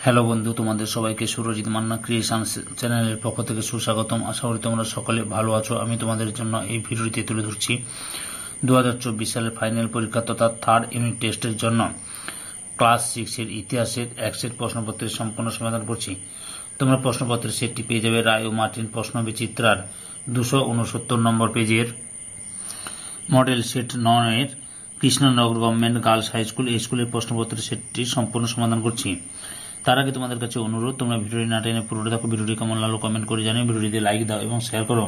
Hello বন্ধু, তোমাদের সবাইকে সুরজিৎ মান্না ক্রিয়েশন চ্যানেলের পক্ষ থেকে সুস্বাগতম। আশা করি তোমরা সকলে ভালো আছো। আমি তোমাদের জন্য এই ভিডিওটিতে তুলে ধরছি 2024 সালের ফাইনাল পরীক্ষা তথা থার্ড ইউনিট টেস্টের জন্য ক্লাস 6 এর ইতিহাসের এক সেট প্রশ্নপত্রের সম্পূর্ণ সমাধান করছি। তোমরা প্রশ্নপত্রের সেটটি পেয়ে যাবে রায় ও মার্টিন প্রশ্ন বিচিত্রার 269 নম্বর পেজের মডেল সেট 9 এর Krishnanagar government girls high school এই স্কুলের প্রশ্নপত্রের সেটটি সম্পূর্ণ সমাধান করছি। তার আগে তোমাদের কাছে অনুরোধ, তোমরা ভিডিওটি না টেনে পুরোটা দেখো। ভিডিওটি কেমন লাগলো কমেন্ট করে জানিও, ভিডিওটিতে লাইক দাও এবং শেয়ার করো।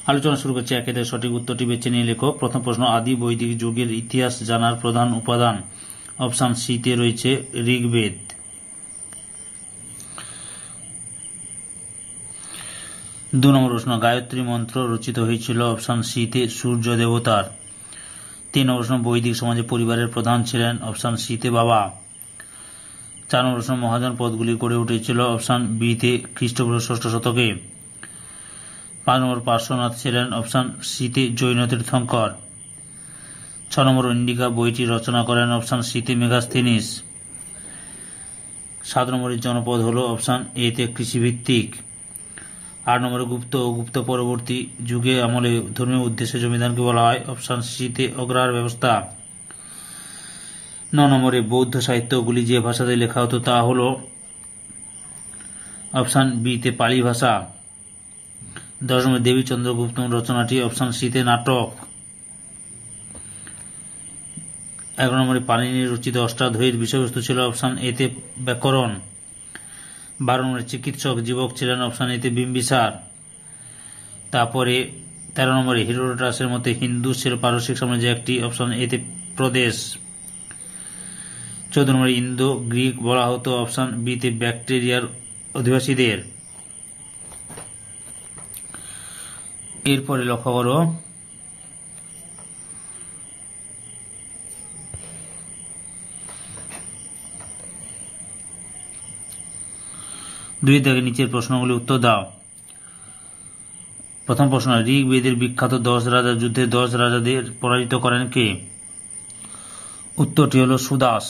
আলোচনা শুরু করছি। একে থেকে সঠিক উত্তরটি বেছে নিয়ে লেখো। প্রথম প্রশ্ন, আদি বৈদিক যুগের ইতিহাস জানার প্রধান উপাদান। অপশন সি তে রয়েছে ঋগ্বেদ। 2 নম্বর প্রশ্ন, গায়ত্রী মন্ত্র রচিত হয়েছিল। অপশন সি তে সূর্য দেবতার। 3 নম্বর প্রশ্ন, বৈদিক সমাজে পরিবারের প্রধান ছিলেন। অপশন সি তে বাবা। 4 নম্বর প্রশ্ন, মহাজন পদগুলি গড়ে উঠেছিল। অপশন বি তে খ্রিস্টপূর্ব 6ষ্ঠ শতকে। 5 নম্বর, পার্শ্বনাথ ছিলেন। অপশন সি তে জৈন তীর্থঙ্কর। 6 নম্বর, ইন্ডিকা বইটি রচনা করেন। অপশন সি তে মেগাস্থিনিস। 7 নম্বরের জনপদ হল। অপশন এ তে কৃষিভিত্তিক। 8 নম্বরে, গুপ্ত ও গুপ্ত পরবর্তী যুগে আমলে ধর্মীয় উদ্দেশ্যে জমিদানকে বলা হয়। অপশন সি তে অগ্রহার ব্যবস্থা। 9 নম্বরে, বৌদ্ধ সাহিত্যগুলি যে ভাষাতে লেখা হতো তা হল। অপশন বি তে পালি ভাষা। 10 নম্বরে, দেবী চন্দ্রগুপ্ত রচনাটি। অপশন সি তে নাটক। 11 নম্বরে, পাণিনি রচিত অষ্টাধ্যায়ীর বিষয়বস্তু ছিল। অপশন এ তে ব্যাকরণ। 12 নম্বরে, চিকিৎসক জীবক ছিলেন। অপশন এ তে বিম্বিসার। তারপরে 13 নম্বরে, হিরোডোটাসের মতে হিন্দু ছিল পারসিক সাম্রাজ্যের একটি। অপশন এ তে প্রদেশ। 14 নম্বরে, ইন্দো গ্রিক বলা হতো। অপশন বি তে ব্যাকটেরিয়ার অধিবাসীদের। এরপরে লক্ষ্য করো, দুই থেকে নিচের প্রশ্নগুলি উত্তর দাও। প্রথম প্রশ্ন, ঋগ্বেদের বিখ্যাত 10 রাজা যুদ্ধে 10 রাজাদের পরাজিত করেন কে? উত্তরটি হল সুদাস।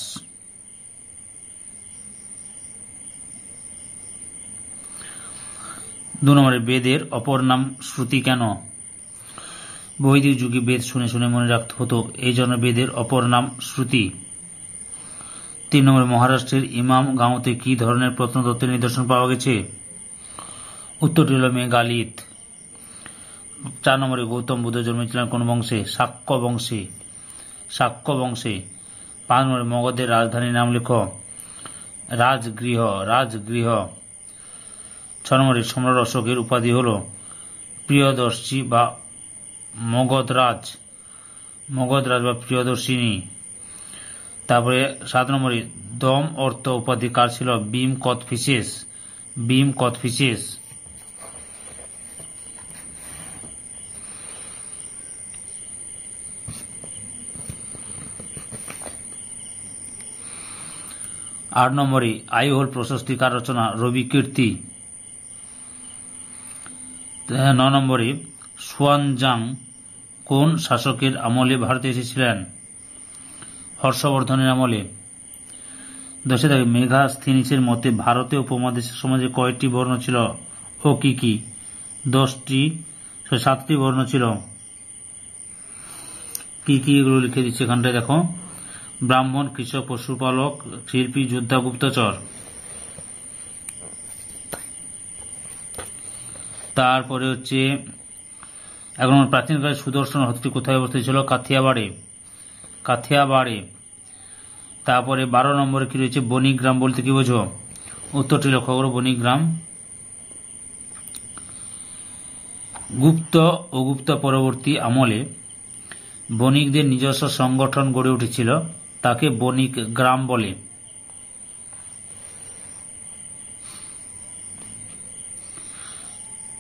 2 নম্বরে, বেদের অপর নাম শ্রুতি কেন? বৈদিক যুগে বেদ শুনে শুনে মনে রাখতে হতো, এই জন্য বেদের অপর নাম শ্রুতি। 3 নম্বরে, মহারাষ্ট্রের ইমাম গাঁওতে কি ধরনের প্রত্নতত্ত্বের নিদর্শন পাওয়া গেছে? উত্তরটি হল মেগালিথ। 4 নম্বরে, গৌতম বুদ্ধ জন্মেছিলেন কোন বংশে? শাক্য বংশে। 5 নম্বরে, মগধের রাজধানীর নাম লেখো। রাজগৃহ। 6 নম্বরে, সম্রাট অশোকের উপাধি হল প্রিয়দর্শী বা মগধরাজ বা প্রিয়দর্শিনী। তারপরে 7 নম্বরে, দম অর্থ উপাধি কার ছিল? ভীম কথফিসেস। 8 নম্বরে, আইহোল প্রশস্তি কার রচনা? রবি কীর্তি। 9 নম্বরে, সুয়ানজাং কোন শাসকের আমলে ভারতে এসেছিলেন? হর্ষবর্ধনের আমলে। 10 থেকে, মেগাস্থিনিসের মতে ভারতীয় উপমহাদেশের সমাজে কয়টি বর্ণ ছিল ও কি কি? 7টি বর্ণ ছিল। কি কি এগুলো লিখে দিচ্ছে এখানটায় দেখো। ব্রাহ্মণ, কৃষক, পশুপালক, শিল্পী, যোদ্ধা, গুপ্তচর। তারপরে হচ্ছে 11 নম্বর, প্রাচীনকালে সুদর্শন হ্রদটি কোথায় অবস্থিত ছিল? কাথিয়াবাড়ে। তারপরে 12 নম্বরে কি রয়েছে? বণিকগ্রাম বলতে কি বোঝো? উত্তরটি লক্ষ্য করো, বণিকগ্রাম। গুপ্ত ও গুপ্ত পরবর্তী আমলে বণিকদের নিজস্ব সংগঠন গড়ে উঠেছিল, তাকে বণিক গ্রাম বলে।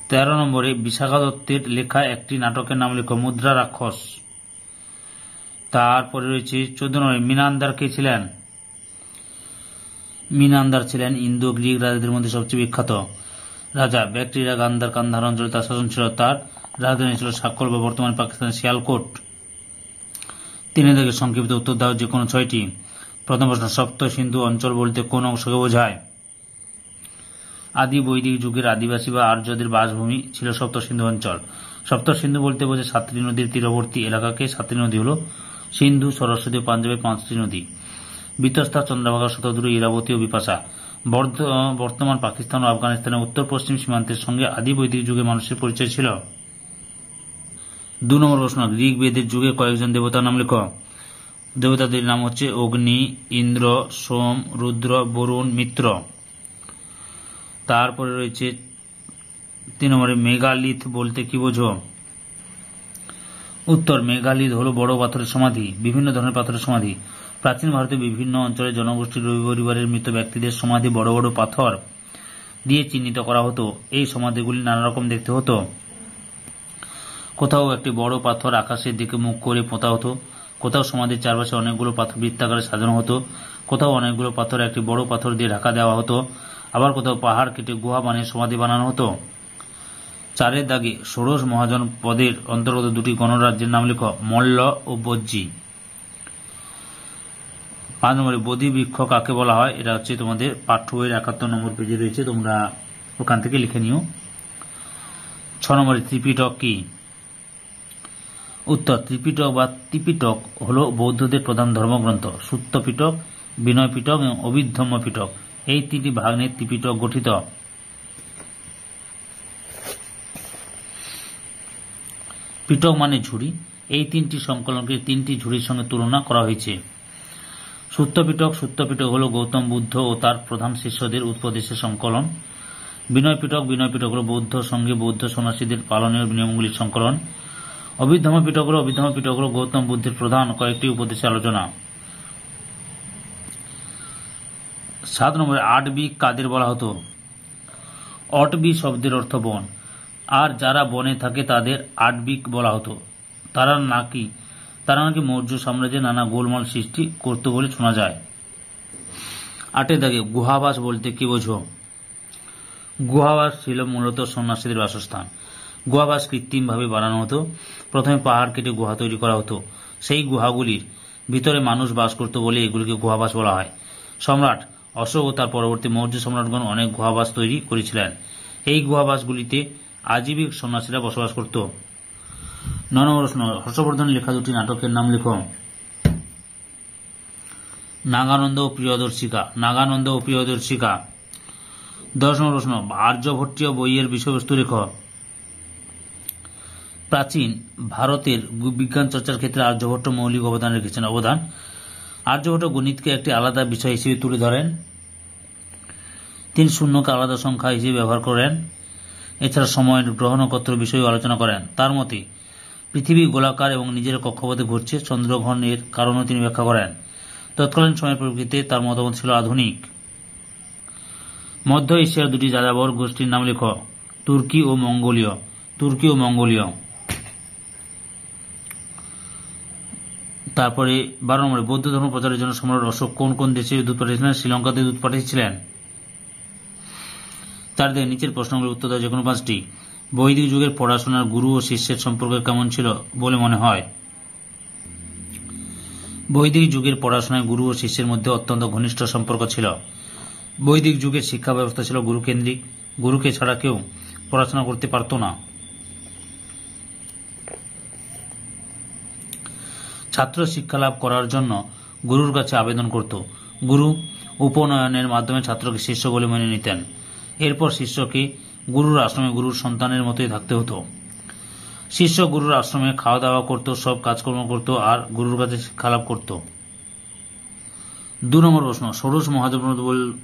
13 নম্বরে, বিশাখা দত্তের লেখা একটি নাটকের নাম লেখো। মুদ্রা রাক্ষস। তারপরে রয়েছে 14 নম্বরে, মিনান্দার কে ছিলেন? মিনান্দার ছিলেন ইন্দো গ্রিক রাজাদের মধ্যে সবচেয়ে বিখ্যাত রাজা। ব্যাকট্রিয়া গান্ধার কান্ধার অঞ্চলে তার শাসন ছিল। তার রাজধানী ছিল সাক্কল বা বর্তমানে পাকিস্তানের শিয়ালকোট। 3 থেকে সংক্ষিপ্ত উত্তর দাও যে কোনো 6টি। প্রথম প্রশ্ন, সপ্ত সিন্ধু অঞ্চল বলতে কোন অংশকে বোঝায়? আদি বৈদিক যুগের আদিবাসী বা আর্যদের বাসভূমি ছিল সপ্ত সিন্ধু অঞ্চল। সপ্ত সিন্ধু বলতে বোঝায় সাতটি নদীর তীরবর্তী এলাকাকে। সাতটি নদী হল সিন্ধু, সরস্বতী ও পাঞ্জাবের 5টি নদী, বিতস্তা, চন্দ্রভাগা, শতদ্রু, ইরাবতী ও বিপাশা। বর্তমান পাকিস্তান ও আফগানিস্তানের উত্তর পশ্চিম সীমান্তের সঙ্গে আদি বৈদিক যুগে মানুষের পরিচয় ছিল। 2 নম্বর প্রশ্ন, ঋগ্বেদের যুগে কয়েকজন দেবতার নাম লেখ। দেবতাদের নাম হচ্ছে অগ্নি, ইন্দ্র, সোম, রুদ্র, বরুণ, মিত্র। তারপরে রয়েছে 3 নম্বরে, মেগালিথ বলতে কি বোঝো? উত্তর, মেগালিথ হল বড় পাথরের সমাধি। বিভিন্ন ধরনের পাথরের সমাধি। প্রাচীন ভারতে বিভিন্ন অঞ্চলে জনগোষ্ঠীর পরিবারের মৃত ব্যক্তিদের সমাধি বড় বড় পাথর দিয়ে চিহ্নিত করা হতো। এই সমাধিগুলি নানা রকম দেখতে হতো। কোথাও একটি বড় পাথর আকাশের দিকে মুখ করে পোঁতা হতো, কোথাও সমাধির চারপাশে অনেকগুলো পাথর বৃত্তাকারে সাজানো হতো, কোথাও অনেকগুলো পাথর একটি বড় পাথর দিয়ে ঢাকা দেওয়া হতো, আবার কোথাও পাহাড় কেটে গুহা বানিয়ে সমাধি বানানো হতো। 4 দাগে ষোড়শ মহাজন পদের অন্তর্গত 2টি গণরাজ্যের নাম লেখ। মল্ল ও বজ্জি। 5 নম্বরে, বোধি বৃক্ষ কাকে বলা হয়? এটা হচ্ছে তোমাদের পাঠ্য বইয়ের 71 নম্বর পেজে রয়েছে, তোমরা ওখান থেকে লিখে নিও। 6 নম্বরে, ত্রিপিটক কি? উত্তর, ত্রিপিটক বা ত্রিপিটক হল বৌদ্ধদের প্রধান ধর্মগ্রন্থ। সূত্র পিটক, বিনয় পিটক এবং অভিধম্ম পিটক, এই 3টি ভাগ নিয়ে ত্রিপিটক গঠিত। পিটক মানে ঝুড়ি। এই 3টি সংকলনকে 3টি ঝুড়ির সঙ্গে তুলনা করা হয়েছে। সূত্র পিটক হল গৌতম বুদ্ধ ও তার প্রধান শিষ্যদের উপদেশের সংকলন। বিনয় পিটক হল বৌদ্ধ সঙ্গে বৌদ্ধ সন্ন্যাসীদের পালনীয় নিয়মগুলির সংকলন। অভিধম্ম পিটক হল গৌতম বুদ্ধের প্রধান কয়েকটি উপদেশের আলোচনা। 7 নম্বরে, আটবিক কাদের বলা হতো? অটবি শব্দের অর্থ বন, আর যারা বনে থাকে তাদের আটবিক বলা হতো। তারা নাকি মৌর্য সাম্রাজ্যে নানা গোলমাল সৃষ্টি করত বলে শোনা যায়। 8 দাগে গুহাবাস বলতে কি বোঝো? গুহাবাস ছিল মূলত সন্ন্যাসীদের বাসস্থান। গুহাবাস কৃত্রিমভাবে বানানো হতো। প্রথমে পাহাড় কেটে গুহা তৈরি করা হতো। সেই গুহাগুলির ভিতরে মানুষ বাস করত বলে এগুলিকে গুহাবাস বলা হয়। সম্রাট অশোক ও তার পরবর্তী মৌর্য সম্রাটগণ অনেক গুহাবাস তৈরি করেছিলেন। এই গুহাবাসগুলিতে আজীবিক সন্ন্যাসীরা বসবাস করত। 9 নম্বর প্রশ্ন, হর্ষবর্ধন লেখা 2টি নাটকের নাম লেখ। নাগানন্দ ও প্রিয়দর্শিকা। 10 নম্বর প্রশ্ন, আর্যভট্টীয় বইয়ের বিষয়বস্তু লেখ। প্রাচীন ভারতের বিজ্ঞান চর্চার ক্ষেত্রে আর্যভট্ট মৌলিক অবদান রেখেছেন। আর্যভট্ট গণিতকে একটি আলাদা বিষয় হিসেবে তুলে ধরেন। 3 শূন্যকে আলাদা সংখ্যা হিসেবে ব্যবহার করেন। এছাড়া সময়ের গ্রহ নক্ষত্র বিষয়ে আলোচনা করেন। তার মতে পৃথিবী গোলাকার এবং নিজের কক্ষপথে ঘুরছে। চন্দ্রগ্রহণের কারণও তিনি ব্যাখ্যা করেন। তৎকালীন সময়ের পরিপ্রেক্ষিতে তার মতামত ছিল আধুনিক। মধ্য এশিয়ার 2টি যাযাবর গোষ্ঠীর নাম লেখ। তুর্কি ও মঙ্গোলীয়। তারপরে 12 নম্বরে, বৌদ্ধ ধর্ম প্রচারের জন্য সম্রাট অশোক কোন কোন দেশে দূত পাঠিয়েছিলেন? শ্রীলঙ্কাতে দূত পাঠিয়েছিলেন। 4 দাগে নিচের প্রশ্নগুলোর উত্তর দাও যেকোনো 5টি। বৈদিক যুগের পড়াশোনার গুরু ও শিষ্যের সম্পর্ক কেমন ছিল বলে মনে হয়? বৈদিক যুগের পড়াশোনায় গুরু ও শিষ্যের মধ্যে অত্যন্ত ঘনিষ্ঠ সম্পর্ক ছিল। বৈদিক যুগের শিক্ষা ব্যবস্থা ছিল গুরুকেন্দ্রিক। গুরুকে ছাড়া কেউ পড়াশোনা করতে পারত না। ছাত্র শিক্ষা লাভ করার জন্য গুরুর কাছে আবেদন করত। গুরু উপনয়নের মাধ্যমে ছাত্রকে শিষ্য বলে মেনে নিতেন। এরপর শিষ্যকে গুরুর আশ্রমে গুরুর সন্তানের মতোই থাকতে হতো। শিষ্য গুরুর আশ্রমে খাওয়া দাওয়া করত, সব কাজকর্ম করত আর গুরুর কাছে শিক্ষা লাভ করত। 2 নম্বর প্রশ্ন, ষোড়শ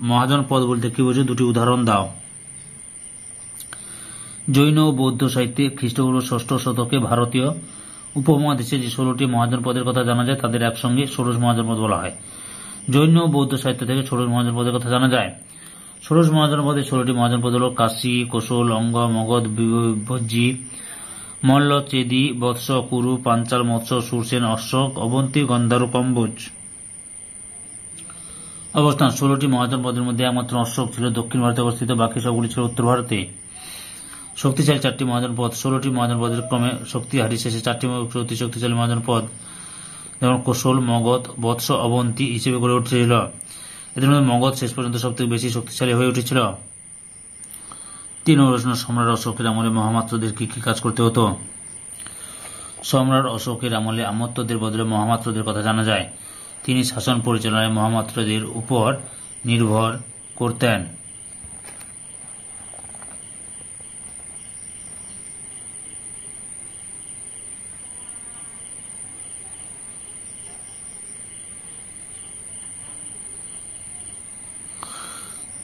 মহাজন পদ বলতে কি বোঝো? 2টি উদাহরণ দাও। জৈন ও বৌদ্ধ সাহিত্যে খ্রিস্টপূর্ব 6ষ্ঠ শতকে ভারতীয় উপমহাদেশে যে 16টি মহাজন পদের কথা জানা যায় তাদের একসঙ্গে ষোড়শ মহাজন পদ বলা হয়। জৈন ও বৌদ্ধ সাহিত্য থেকে ষোড়শ মহাজন পদের কথা জানা যায়। ষোড়শ মহাজন পদে 16টি মহাজন পদ হল কাশী, কোশল, অঙ্গ, মগধ, ভজ্জি, মল্ল, চেদি, বৎস, কুরু, পাঞ্চাল, মৎস্য, সুরসেন, অশোক, অবন্তী, গন্ধার, কম্বোজ। অবস্থান, 16টি মহাজন পদের মধ্যে একমাত্র অশোক ছিল দক্ষিণ ভারতে অবস্থিত, বাকি সবগুলি ছিল উত্তর ভারতে। শক্তিশালী 4টি মহাজন পদ, 16টি মহাজন পদের ক্রমে শক্তিহারী শেষে 4টি অতি শক্তিশালী মহাজন পদ। যেমন কোশল, মগধ, বৎস, অবন্তী হিসেবে গড়ে উঠেছিল। এদের মধ্যে মগধ শেষ পর্যন্ত সবথেকে বেশি শক্তিশালী হয়ে উঠেছিল। 3 নম্বর প্রশ্ন, সম্রাট অশোকের আমলে মহামাত্রদের কি কি কাজ করতে হতো? সম্রাট অশোকের আমলে আমত্তদের বদলে মহামাত্রদের কথা জানা যায়। তিনি শাসন পরিচালনায় মহামাত্রদের উপর নির্ভর করতেন।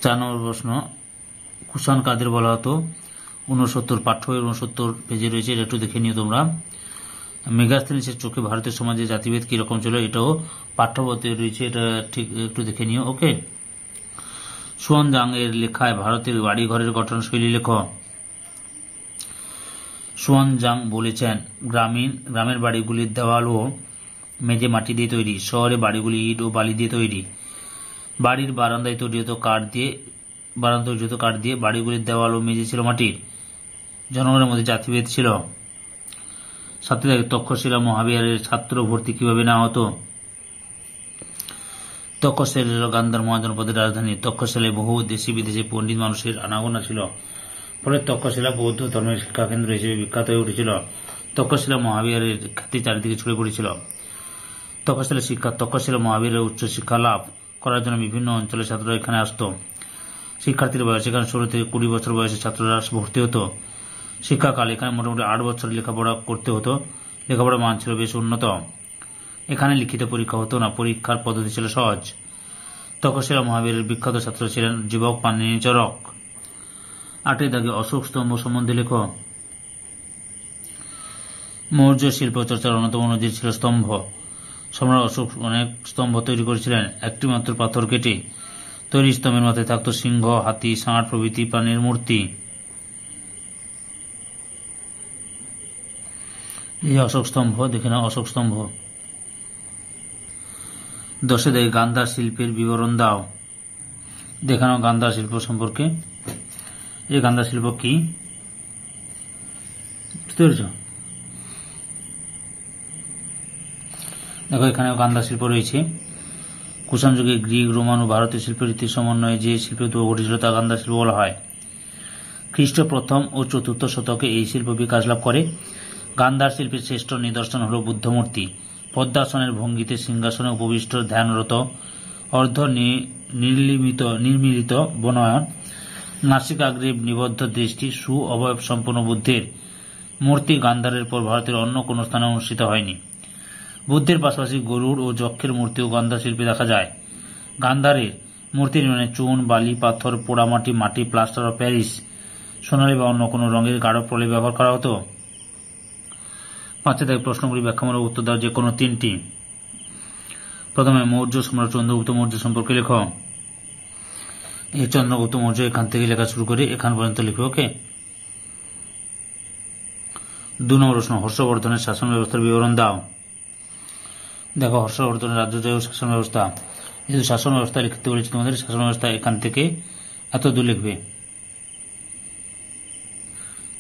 চার নম্বর প্রশ্ন, কুষাণ কাদের বলা হতো? 69 পাঠ্য 69 পেজে রয়েছে, এটা একটু দেখে নিও তোমরা। মেগাস্থেনিসের চোখে ভারতীয় সমাজে জাতিভেদ কিরকম ছিল, এটাও পাঠ্যবইতে রয়েছে, এটা ঠিক একটু দেখে নিও। ওকে। সুয়ানজাং এর লেখায় ভারতের বাড়ি ঘরের গঠন শৈলী লেখ। সুয়ানজাং বলেছেন, গ্রামের বাড়িগুলির দেওয়াল ও মেঝে মাটি দিয়ে তৈরি, শহরে বাড়িগুলি ইট ও বালি দিয়ে তৈরি। বাড়ির বারান্দায় তৈরি হতো কাঠ দিয়ে, বাড়িগুলির দেওয়াল ও মেঝে ছিল মাটির। জনগণের মধ্যে জাতিভেদ ছিল। 7 তক্ষশিলা মহাবিহারের ছাত্র ভর্তি কিভাবে না হতো? তক্ষশিলা গান্ধার মহাজনপদের রাজধানী। তক্ষশিলায় বহু দেশি বিদেশি পণ্ডিত মানুষের আনাগোনা ছিল, ফলে তক্ষশিলা বৌদ্ধ ধর্মের শিক্ষাকেন্দ্র হিসেবে বিখ্যাত হয়ে উঠেছিল। তক্ষশিলা মহাবিহারের খ্যাতি চারিদিকে ছড়িয়ে পড়েছিল। তক্ষশিলা মহাবিহারের উচ্চ শিক্ষা লাভ করার জন্য বিভিন্ন অঞ্চলের ছাত্ররা এখানে আসত। শিক্ষার্থীর বয়স এখানে 16 থেকে 20 বছর বয়সে ছাত্ররা ভর্তি হতো। শিক্ষাকাল এখানে মোটামুটি 8 বছর লেখাপড়া করতে হতো। লেখাপড়ার মান ছিল বেশ উন্নত। এখানে লিখিত পরীক্ষা হতো না, পরীক্ষার পদ্ধতি ছিল সহজ। তক্ষশিলা মহাবীরের বিখ্যাত ছাত্র ছিলেন জীবক পাণিনি চরক। 8 অশোক স্তম্ভ সম্বন্ধে লেখ। মৌর্য শিল্প চর্চার অন্যতম নজির ছিল স্তম্ভ। সম্রাট অশোক অনেক স্তম্ভ তৈরি করেছিলেন। একটি মাত্র পাথর কেটে তৈরি স্তম্ভের মাথায় থাকত সিংহ, হাতি, ষাঁড় প্রভৃতি প্রাণীর মূর্তি। এই অশোক স্তম্ভ দেখে নাও। অশোক স্তম্ভ। 10 গান্ধার শিল্পের বিবরণ দাও। দেখানো গান্ধার শিল্প সম্পর্কে। এই গান্ধার শিল্প কি বুঝতে পেরেছ? দেখো এখানে গান্ধার শিল্প রয়েছে। কুষাণ যুগে গ্রিক, রোমান ও ভারতীয় শিল্পরীতির সমন্বয়ে যে শিল্প ঘটেছিল তা গান্ধার শিল্প বলা হয়। খ্রিস্ট 1ম ও 4র্থ শতকে এই শিল্প বিকাশ লাভ করে। গান্ধার শিল্পের শ্রেষ্ঠ নিদর্শন হল বুদ্ধমূর্তি। পদ্মাসনের ভঙ্গিতে সিংহাসনে উপবিষ্ট ধ্যানরত, অর্ধ নির্মিলিত বনয়ন, নাসিকাগ্রে নিবদ্ধ দৃষ্টি, অবয়ব সম্পন্ন বুদ্ধের মূর্তি গান্ধারের পর ভারতের অন্য কোন স্থানে অনুষ্ঠিত হয়নি। বুদ্ধের পাশাপাশি গরুড় ও যক্ষের মূর্তিও গান্ধার শিল্পে দেখা যায়। গান্ধারের মূর্তি নির্মাণে চুন, বালি, পাথর, পোড়ামাটি, মাটি, প্লাস্টার অফ প্যারিস, সোনালী বা অন্য কোনো রঙের গাঢ় প্রলেপ ব্যবহার করা হতো। 5 প্রশ্নগুলি ব্যাখ্যামূলক উত্তর দাও যে কোনো 3টি। প্রথমে মৌর্য সম্রাট চন্দ্রগুপ্ত মৌর্য সম্পর্কে লেখ। এই চন্দ্রগুপ্ত মৌর্য এখান থেকে লেখা শুরু করে এখান পর্যন্ত লিখবে। ওকে। 2 নম্বর প্রশ্ন, হর্ষবর্ধনের শাসন ব্যবস্থার বিবরণ দাও। দেখো হর্ষবর্ধনের রাজ্যজয় ও শাসন ব্যবস্থা, যেহেতু শাসন ব্যবস্থা লিখতে বলেছি তোমাদের, শাসন ব্যবস্থা এখান থেকে এত দূর লিখবে।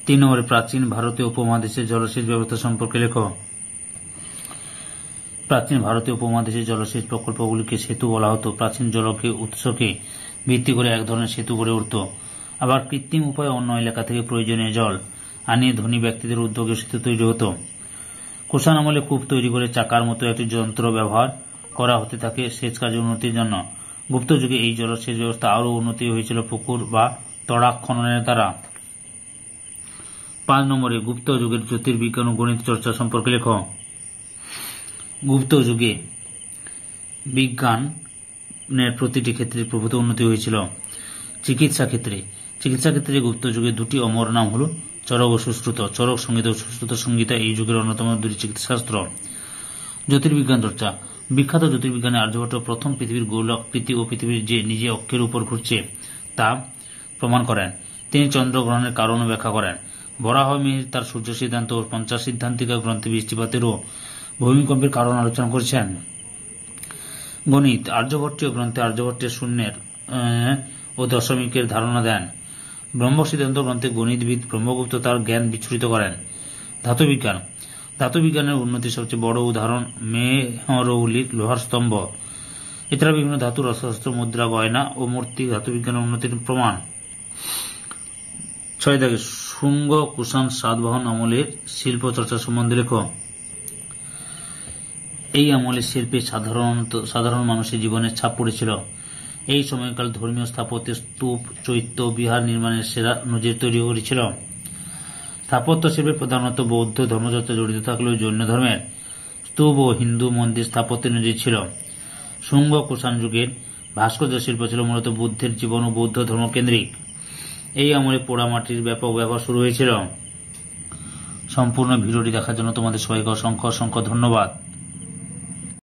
3 নম্বরে প্রাচীন ভারতীয় উপমহাদেশের জলসেচ ব্যবস্থা সম্পর্কে লেখ। প্রাচীন ভারতীয় উপমহাদেশের জলসেচ প্রকল্পগুলিকে সেতু বলা হতো। প্রাচীন জলকে উৎসকে ভিত্তি করে এক ধরনের সেতু গড়ে উঠত। আবার কৃত্রিম উপায়ে অন্য এলাকা থেকে প্রয়োজনীয় জল আনিয়ে ধনী ব্যক্তিদের উদ্যোগে সেতু তৈরি হতো। কুষাণ আমলে কূপ তৈরি করে চাকার মতো একটি যন্ত্র ব্যবহার করা হতে থাকে সেচ কাজের উন্নতির জন্য। গুপ্ত যুগে এই জলসেচ ব্যবস্থা আরও উন্নতি হয়েছিল পুকুর বা তড়াক খননের দ্বারা। 5 নম্বরে গুপ্ত যুগের জ্যোতির্বিজ্ঞান ও গণিত চর্চা সম্পর্কে লেখ। গুপ্ত যুগে বিজ্ঞানের প্রতিটি ক্ষেত্রে প্রভূত উন্নতি হয়েছিল। চিকিৎসা ক্ষেত্রে গুপ্ত যুগে 2টি অমর নাম হল চরক ও সুশ্রুত। চরক সংগীত ও সুশ্রুত সংগীতা এই যুগের অন্যতম 2টি চিকিৎসাশাস্ত্র। জ্যোতির্বিজ্ঞান চর্চা। বিখ্যাত জ্যোতির্বিজ্ঞানী আর্যভট্ট প্রথম পৃথিবীর গোলাকৃতি ও পৃথিবীর যে নিজে অক্ষের উপর ঘুরছে তা প্রমাণ করেন। তিনি চন্দ্রগ্রহণের কারণও ব্যাখ্যা করেন। বরাহ মিহির তার সূর্য সিদ্ধান্ত ও পঞ্চাশ সিদ্ধান্তিকা গ্রন্থে বৃষ্টিপাতের ও ভূমিকম্পের কারণ আলোচনা করেছেন। গণিত। আর্যভট্টীয় গ্রন্থে আর্যভট্টের শূন্যের ও দশমিকের ধারণা দেন। ব্রহ্ম সিদ্ধান্ত গ্রন্থে গণিতবিদ ব্রহ্মগুপ্ত তার জ্ঞান বিচ্ছুরিত করেন। ধাতুবিজ্ঞান। ধাতু বিজ্ঞানের উন্নতির সবচেয়ে বড় উদাহরণ মেহরৌলির লোহার স্তম্ভ। এছাড়া বিভিন্ন ধাতুর অস্ত্র, মুদ্রা, গয়না ও মূর্তি ধাতু বিজ্ঞানের উন্নতির প্রমাণ। 6 দাগে শুঙ্গ কুষাণ সাতবাহন আমলের শিল্প চর্চা সম্বন্ধে লেখো। এই আমলের শিল্পে সাধারণ মানুষের জীবনের ছাপ পড়েছিল। এই সময়কাল ধর্মীয় স্থাপত্য, স্তূপ, চৈত্য, বিহার নির্মাণের সেরা নজির তৈরি করেছিল। স্থাপত্য শিল্পে প্রধানত বৌদ্ধ ধর্মচর্চা জড়িত থাকলেও জৈন ধর্মের স্তূপ ও হিন্দু মন্দির স্থাপত্যের নজির ছিল। শুঙ্গ কুষাণ যুগের ভাস্কর্য শিল্প ছিল মূলত বুদ্ধের জীবন ও বৌদ্ধ ধর্মকেন্দ্রিক। এই আমলে পোড়ামাটির ব্যাপক ব্যবহার শুরু হয়েছিল। সম্পূর্ণ ভিডিওটি দেখার জন্য তোমাদের সবাইকে অসংখ্য ধন্যবাদ।